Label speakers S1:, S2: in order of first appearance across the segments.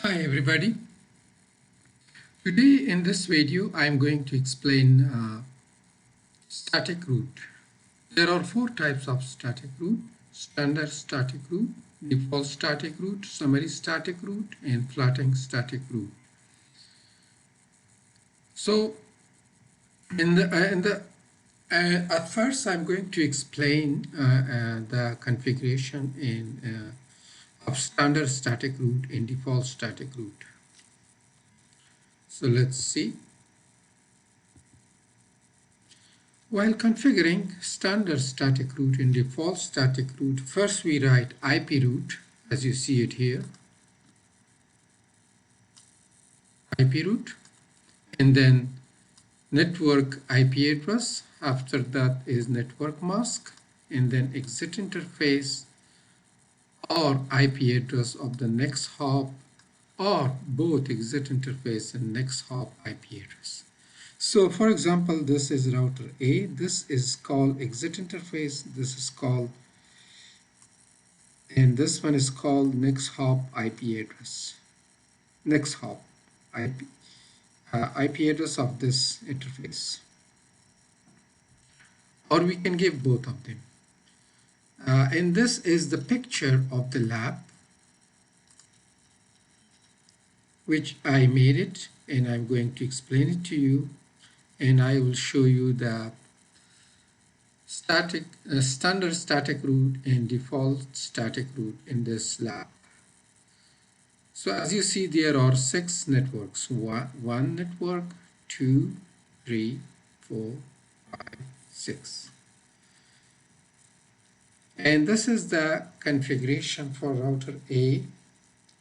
S1: Hi everybody. Today in this video I am going to explain static root. There are four types of static root: standard static root, default static root, summary static root, and flattening static root. So at first I'm going to explain the configuration of standard static root and default static root. So let's see. While configuring standard static root and default static root, first we write IP root, as you see it here, IP root, and then network IP address. After that is network mask, and then exit interface or IP address of the next hop, or both exit interface and next hop IP address. So for example, this is router A, this is called exit interface, this is called, and this one is called next hop IP address. Next hop IP address of this interface. Or we can give both of them. And this is the picture of the lab, which I made it, and I'm going to explain it to you, and I will show you the standard static root and default static root in this lab. So as you see, there are 6 networks: one network, 2, 3, 4, 5, 6. And this is the configuration for router A,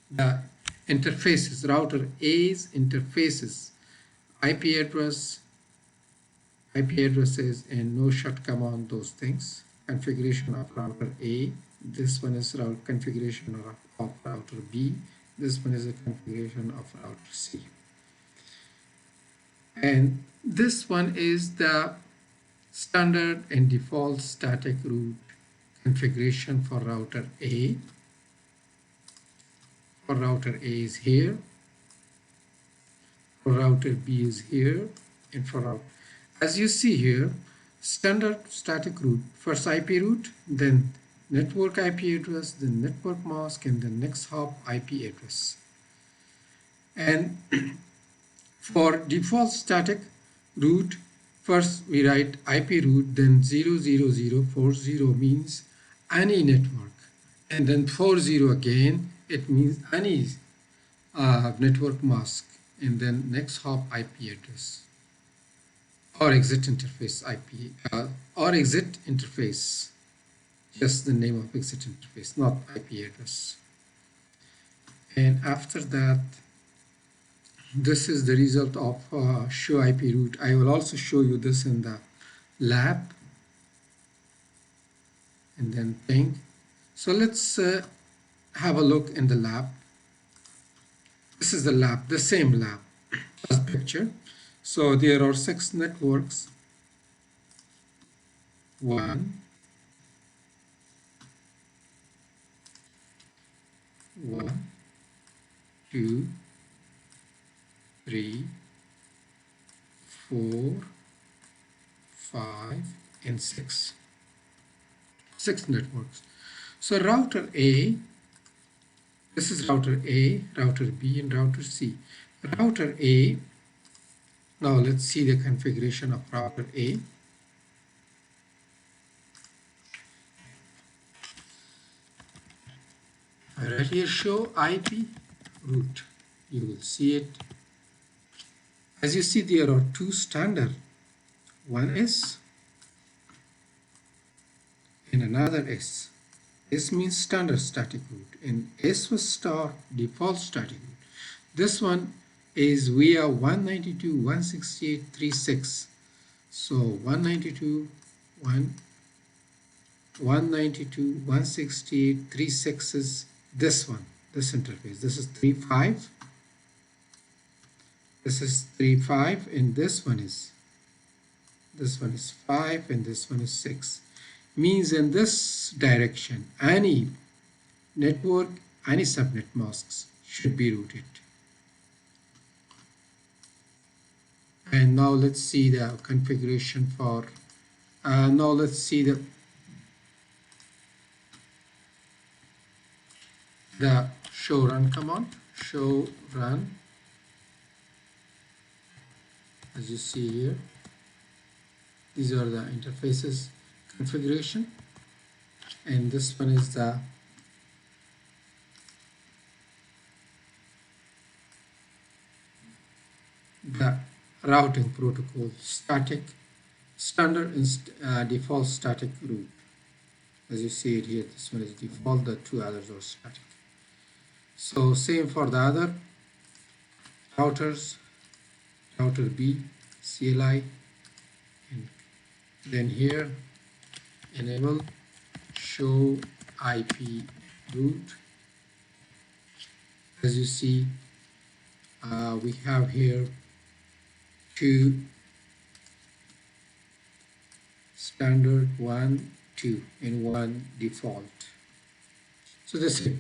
S1: the interfaces, router A's interfaces, IP addresses, and no shut command, those things. Configuration of router A. This one is configuration of router B. This one is a configuration of router C. And this one is the standard and default static root configuration for router A. For router A is here, for router B is here, and for router, as you see here, standard static root, first IP root, then network IP address, then network mask, and then next hop IP address. And for default static root, first we write IP root, then 00040 means any network, and then 40 again, it means any network mask, and then next hop IP address or exit interface IP or exit interface, just the name of exit interface, not IP address. And after that, this is the result of show IP root. I will also show you this in the lab, and then ping. So let's have a look in the lab. This is the lab, the same lab as picture. So there are 6 networks. 1, 2, 3, 4, 5, and 6. 6 networks. So router A, this is router A, router B, and router C. Router A, now let's see the configuration of router A. Right here, show IP root. You will see it. As you see, there are 2 standard. One S and another S. S means standard static root, and S was star default static root. This one is via 192.168.36. So 192.168.36 is this one, this interface. This is 3.5. This is 3.5, and this one is 5, and this one is 6. Means in this direction, any network, any subnet masks should be routed. And now let's see the configuration for, now let's see the show run command. Show run, as you see here, these are the interfaces configuration, and this one is the routing protocol static standard default static route. As you see it here, this one is default, the two others are static. So same for the other routers, router B, CLI, and then here enable show IP route. As you see, we have here two standard, 1, 2, and 1 default. So that's it.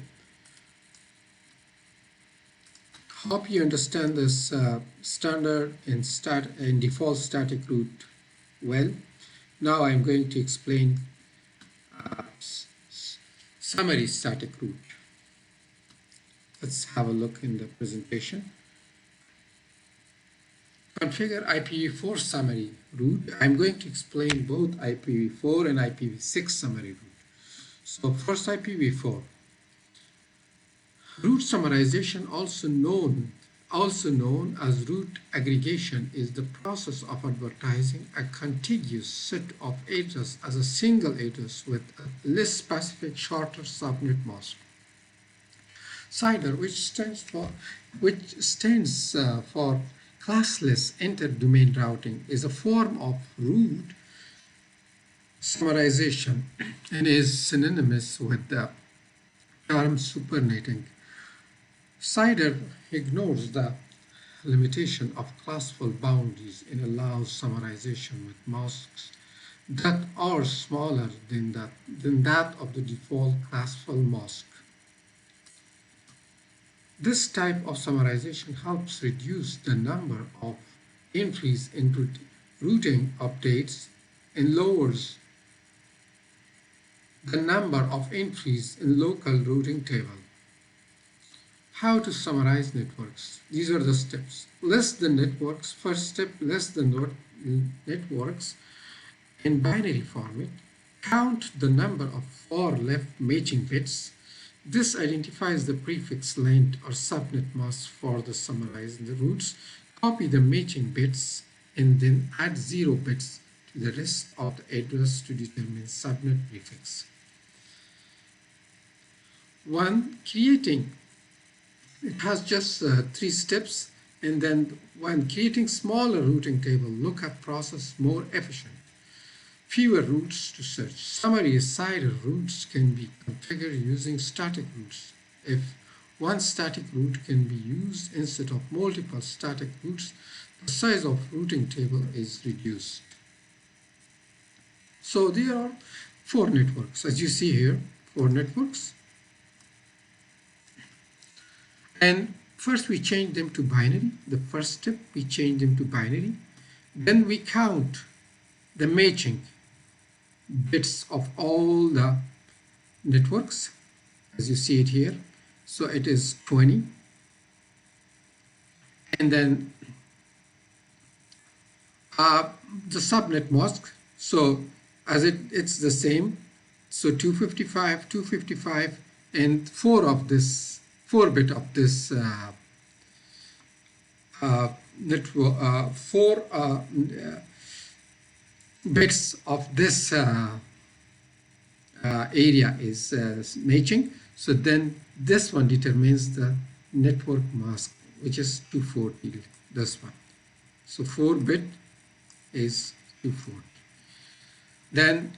S1: Hope you understand this standard and default static route well. Now I'm going to explain summary static route. Let's have a look in the presentation. Configure IPv4 summary route. I'm going to explain both IPv4 and IPv6 summary route. So first, IPv4. Route summarization, also known as route aggregation, is the process of advertising a contiguous set of addresses as a single address with a less specific shorter subnet mask. CIDR, which stands for classless inter-domain routing, is a form of route summarization and is synonymous with the term supernetting. CIDR ignores the limitation of classful boundaries and allows summarization with masks that are smaller than that of the default classful mask. This type of summarization helps reduce the number of entries in routing updates and lowers the number of entries in local routing table. How to summarize networks? These are the steps. List the networks. First step, list the networks in binary format. Count the number of for left matching bits. This identifies the prefix length or subnet mask for the summarized routes. Copy the matching bits and then add 0 bits to the rest of the address to determine subnet prefix. 1. Creating. It has just 3 steps, and then when creating smaller routing table, lookup process more efficient. Fewer routes to search. Summary CIDR routes can be configured using static routes. If one static route can be used instead of multiple static routes, the size of routing table is reduced. So there are 4 networks, as you see here, 4 networks. And first we change them to binary. The first step, we change them to binary. Then we count the matching bits of all the networks, as you see it here. So it is 20. And then the subnet mask. So as it's the same. So 255, and 4 bit of this network, 4 bits of this area is matching. So then this one determines the network mask, which is 240, this one. So 4 bit is 240. Then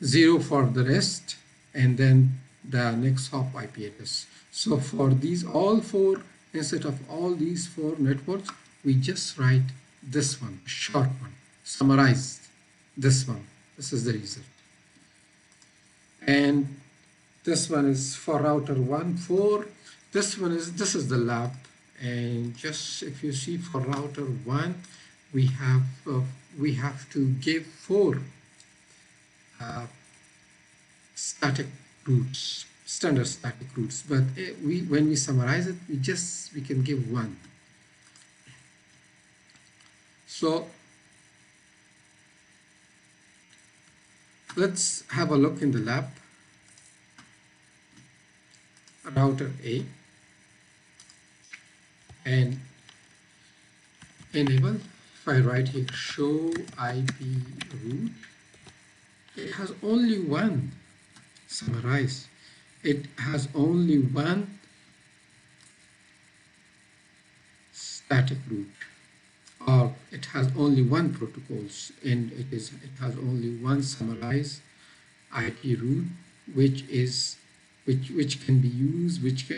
S1: 0 for the rest, and then the next hop IP address. So for these all 4, instead of all these 4 networks, we just write this one, short one, summarized this one. This is the result. And this one is for router 1, 4, This is the lab, and just if you see for router 1, we have to give 4 uh, static routes, standard static routes, but we when we summarize it, we can give 1. So let's have a look in the lab. Router A, and enable. If I write here show IP route, it has only one summarize. It has only one static route, or it has only one protocols, and it has only one summarize IP route, which can be used, which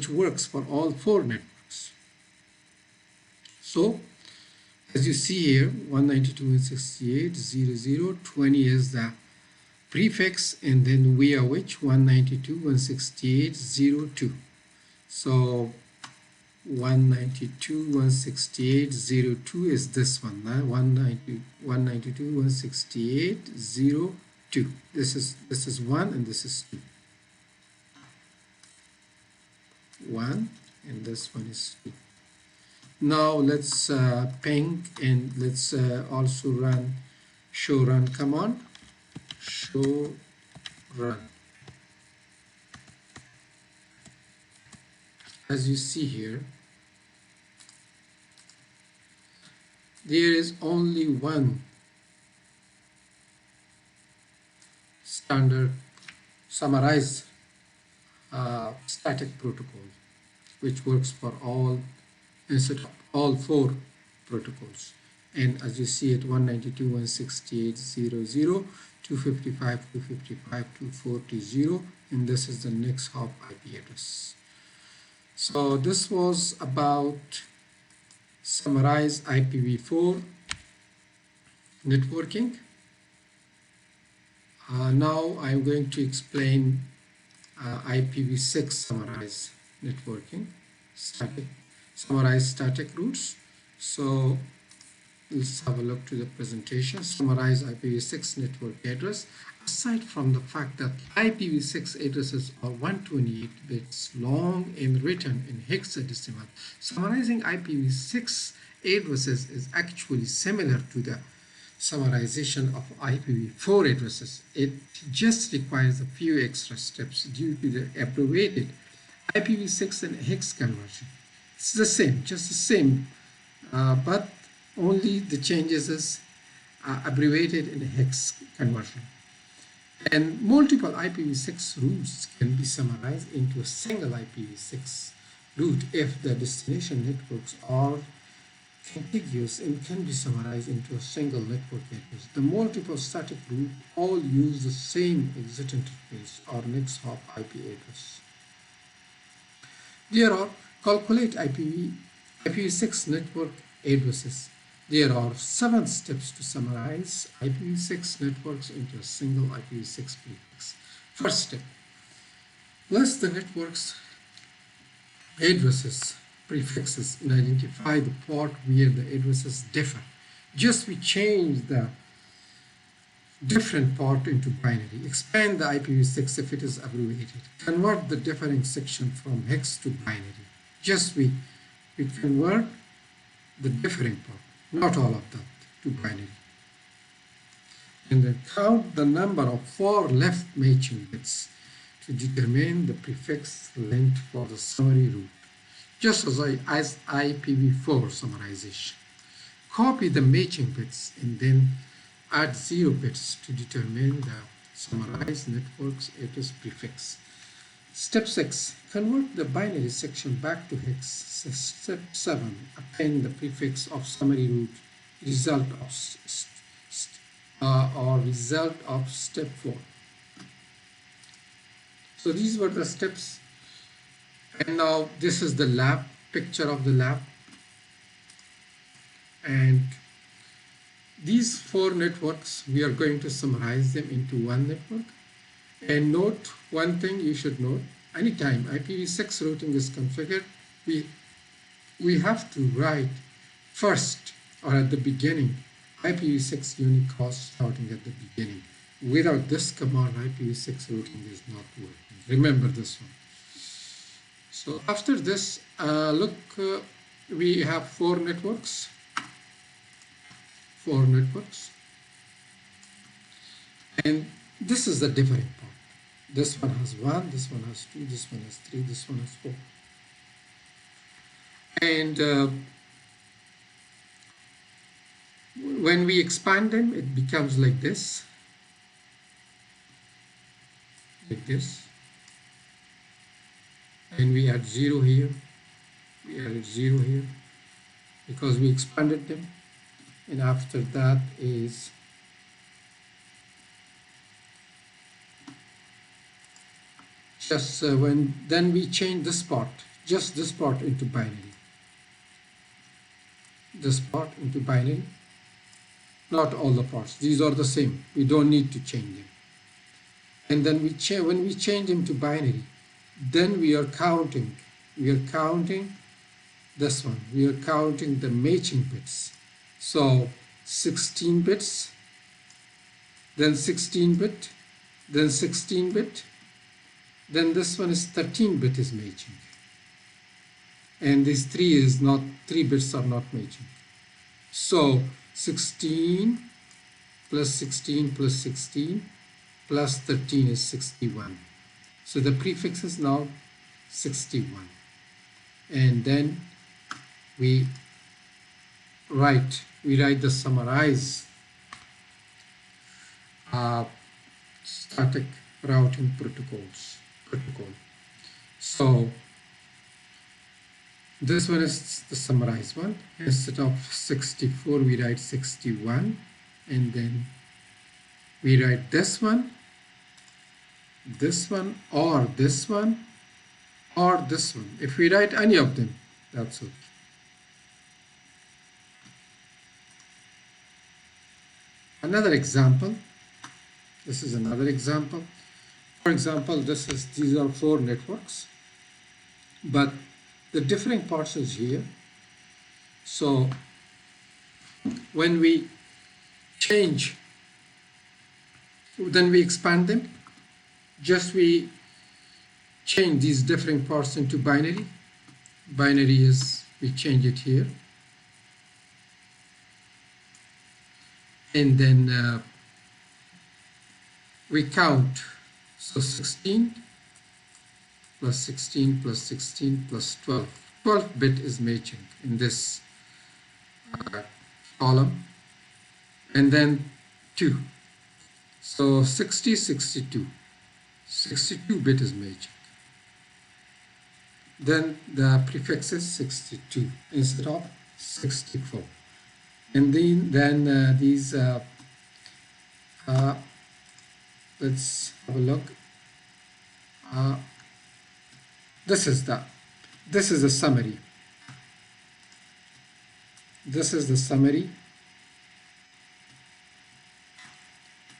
S1: works for all 4 networks. So as you see here, 192.168.0.0.20 is the prefix, and then we are which 192.168.0.2. So 192.168.0.2 is this one, 192.168.0.2. This is 1 and this is 2. 1 and this one is 2. Now let's ping, and let's also run show run command. Show run. As you see here, there is only one standard summarized static protocol, which works for all instead of all 4 protocols. And as you see at 192.168.0.0, 255, 255, 240, and this is the next hop IP address. So this was about summarize IPv4 networking. Now I'm going to explain IPv6 summarize networking, summarize static routes. So let's have a look to the presentation. Summarize IPv6 network address. Aside from the fact that IPv6 addresses are 128 bits long and written in hexadecimal, summarizing IPv6 addresses is actually similar to the summarization of IPv4 addresses. It just requires a few extra steps due to the abbreviated IPv6 and hex conversion. It's the same, just the same, but only the changes is abbreviated in hex conversion. And multiple IPv6 routes can be summarized into a single IPv6 route if the destination networks are contiguous and can be summarized into a single network address. The multiple static routes all use the same exit interface or next hop IP address. There are calculate IPv6 network addresses. There are 7 steps to summarize IPv6 networks into a single IPv6 prefix. First step, list the network's addresses, prefixes, and identify the port where the addresses differ. Just we change the different port into binary. Expand the IPv6 if it is abbreviated. Convert the differing section from hex to binary. Just we convert the differing port, not all of that, to binary. And then count the number of 4 left matching bits to determine the prefix length for the summary route, just as IPv4 summarization. Copy the matching bits and then add 0 bits to determine the summarized network's address prefix. Step 6. Convert the binary section back to hex. Step 7. Append the prefix of summary route, result of step 4. So these were the steps. And now this is the lab, picture of the lab. And these 4 networks, we are going to summarize them into one network. And note one thing you should note. anytime IPv6 routing is configured, we have to write first or at the beginning IPv6 unicast starting at the beginning. Without this command, IPv6 routing is not working. Remember this one. So after this, look, we have four networks. And this is the different part. This one has 1, this one has 2, this one has 3, this one has 4. And when we expand them, it becomes like this. And we add 0 here, we added 0 here, because we expanded them. And after that is just then we change this part, just this part into binary. This part into binary, not all the parts. These are the same. We don't need to change them. And then when we change them to binary, then we are counting. We are counting this one. We are counting the matching bits. So 16 bits, then 16 bit, then 16 bit, then this one is 13 bit is matching. And this 3 bits are not matching. So 16 plus 16 plus 16 plus 13 is 61. So the prefix is now 61. And then we write the summarize static routing protocol. So this one is the summarized one. Instead of 64, we write 61, and then we write this one, or this one, or this one. If we write any of them, that's okay. Another example. This is another example. For example, these are 4 networks, but the different parts is here. So when we change, then we expand them. Just we change these different parts into binary. Binary is, we change it here. And then we count. So 16 plus 16 plus 16 plus 12. 12 bit is matching in this column. And then 2. So 60, 62. 62 bit is matching. Then the prefix is 62 instead of 64. And then these let's have a look. This is the summary. This is the summary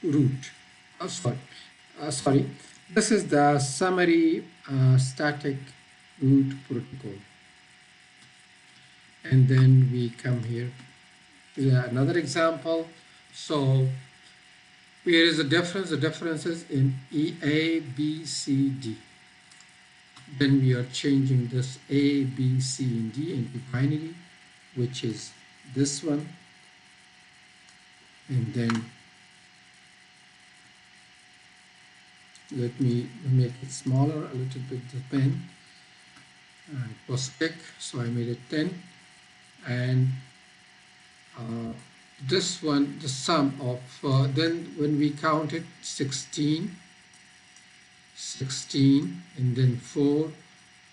S1: route. Sorry. This is the summary static route protocol. And then we come here to another example. So here is the difference. The difference is in A, B, C, D. Then we are changing this A, B, C, and D into binary, which is this one. And then let me make it smaller a little bit, the pen. It was thick, so I made it 10. And this one, the sum of, then when we count it, 16, and then 4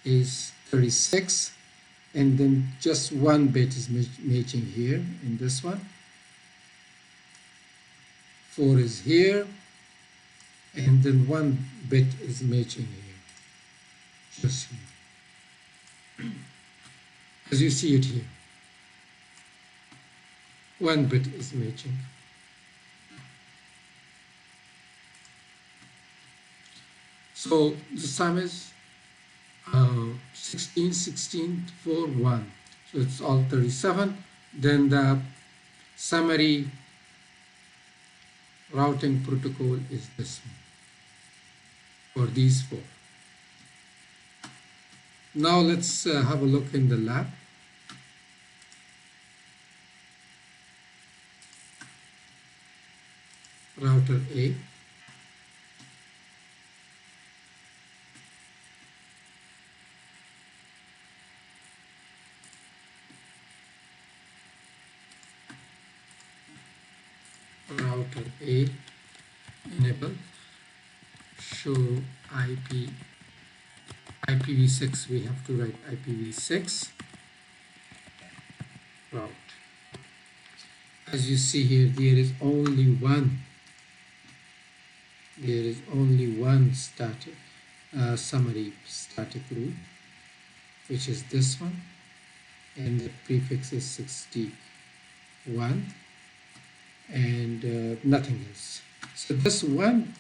S1: is 36, and then just 1 bit is matching here in this one. 4 is here, and then 1 bit is matching here, just here, as you see it here. 1 bit is matching. So the sum is 16, 16, 4, 1. So it's all 37. Then the summary routing protocol is this one for these four. Now let's have a look in the lab. Router A, router A, enable, show IP, IPv6, we have to write IPv6 route. As you see here, there is only one static summary static root, which is this one, and the prefix is 61, and nothing else. So this one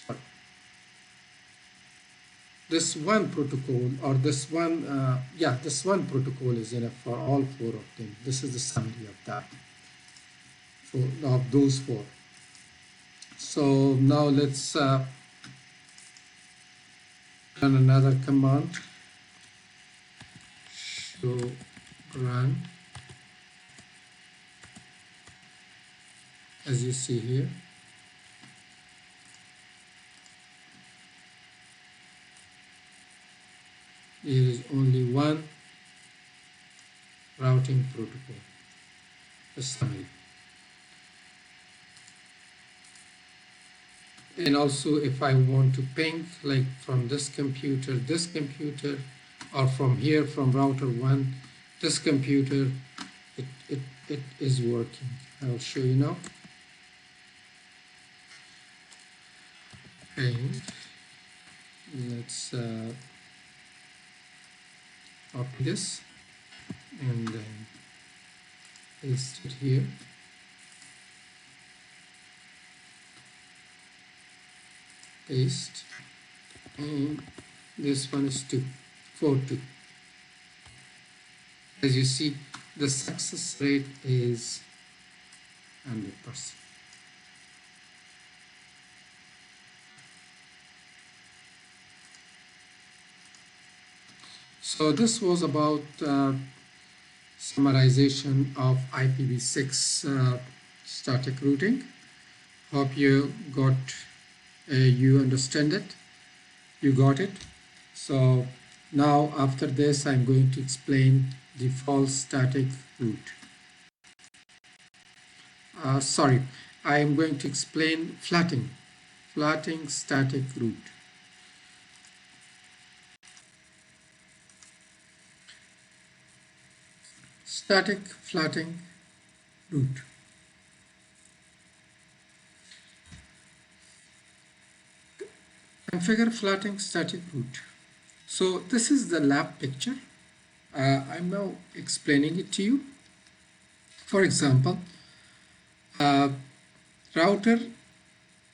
S1: sorry, this one protocol, or this one this one protocol is enough for all four of them. This is the summary of that, of those four. So now let's run another command, show run. As you see here, there is only one routing protocol, the summary. And also, if I want to ping like from this computer, or from here, from router 1, this computer, it is working. I'll show you now. And let's copy this and then paste it here. Paste, and this one is 4.2. As you see, the success rate is 100%. So this was about summarization of IPv6 static routing. Hope you got you understand it, you got it. So now after this I'm going to explain default static route. Sorry, I am going to explain flatting static route. Static flatting route. Configure flatting static route. So this is the lab picture. I'm now explaining it to you. For example, router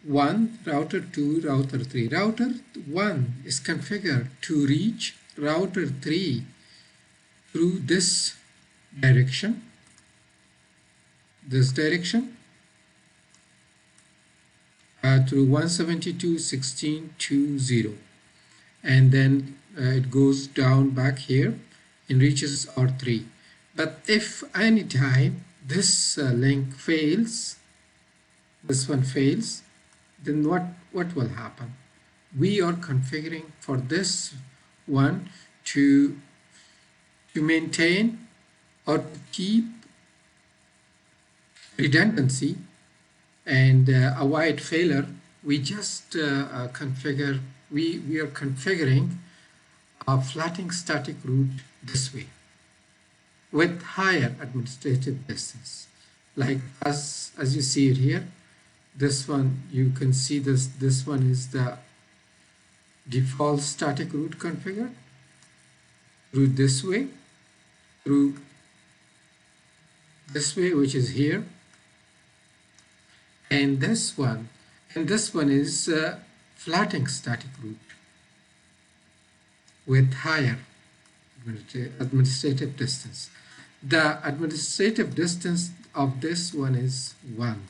S1: 1, router 2, router 3. Router 1 is configured to reach router 3 through this direction, through 172.16.2.0, and then it goes down back here and reaches R3. But if any time this link fails, this one fails, then what will happen? We are configuring for this one to maintain or to keep redundancy and avoid failure. We just configure, we are configuring a flatting static route this way with higher administrative distance. Like as you see it here, this one, you can see this one is the default static route configured through this way, which is here, and this one is flattening static route with higher administrative distance. The administrative distance of this one is 1.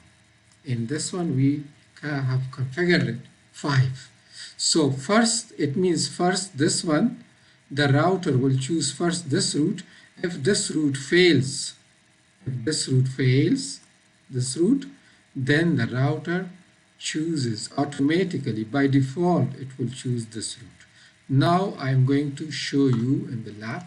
S1: In this one we have configured it 5. So first, it means first this one, the router will choose first this route. If this route fails, this route, then the router chooses automatically, by default it will choose this route. Now I'm going to show you in the lab.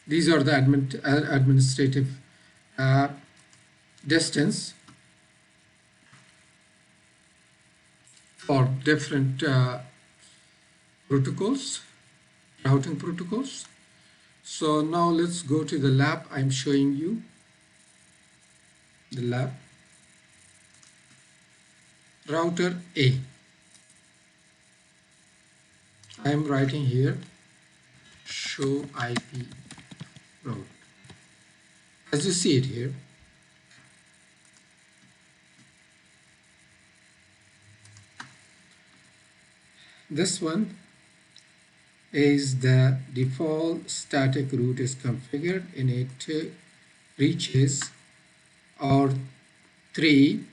S1: These are the administrative distance for different protocols, routing protocols. So now let's go to the lab. I'm showing you the lab. Router A. I'm writing here show IP route. As you see it here, this one is the default static route is configured, and it reaches R3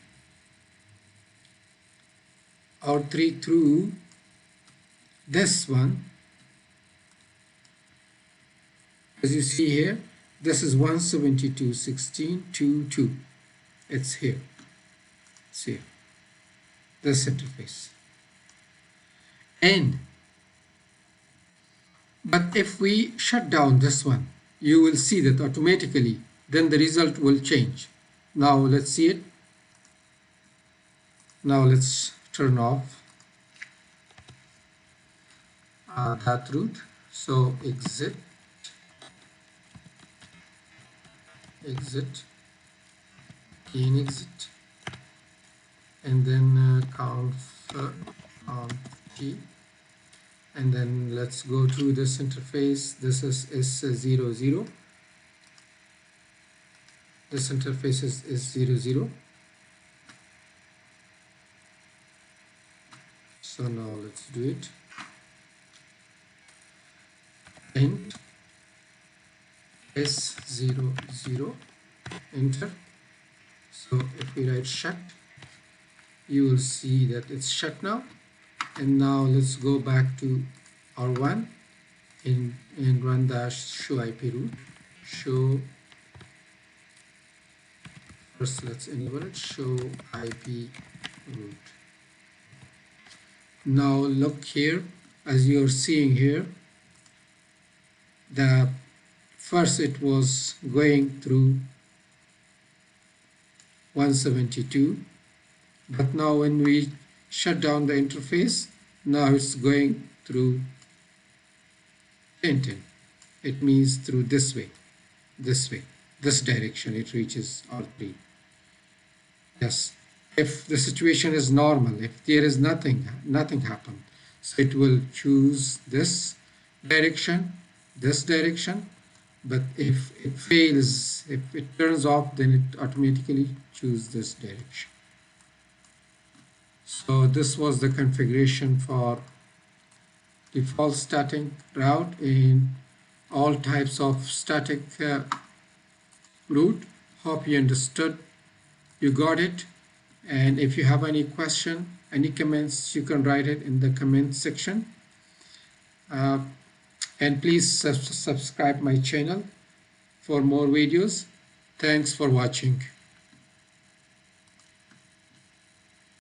S1: through this one. As you see here, this is 172.16.2.2. It's here. It's here. This interface. But if we shut down this one, you will see that automatically then the result will change. Now let's see it. Now let's turn off that route. So exit, gain exit, and then count T, and then let's go to this interface. This is S00. This interface is 00. So now let's do it. And S00, enter. So if we write shut, you will see that it's shut now. And now let's go back to R1 and run dash show IP route. Show, first let's enable it, show IP route. Now look here, as you're seeing here, the first it was going through 172, but now when we shut down the interface, now it's going through 1010. It means through this way, this direction it reaches R3. Yes, if the situation is normal, if there is nothing happened, so it will choose this direction, but if it fails, if it turns off, then it automatically chooses this direction. So this was the configuration for default static route in all types of static route. Hope you understood, you got it. And if you have any question, any comments, you can write it in the comment section. And please subscribe my channel for more videos. Thanks for watching.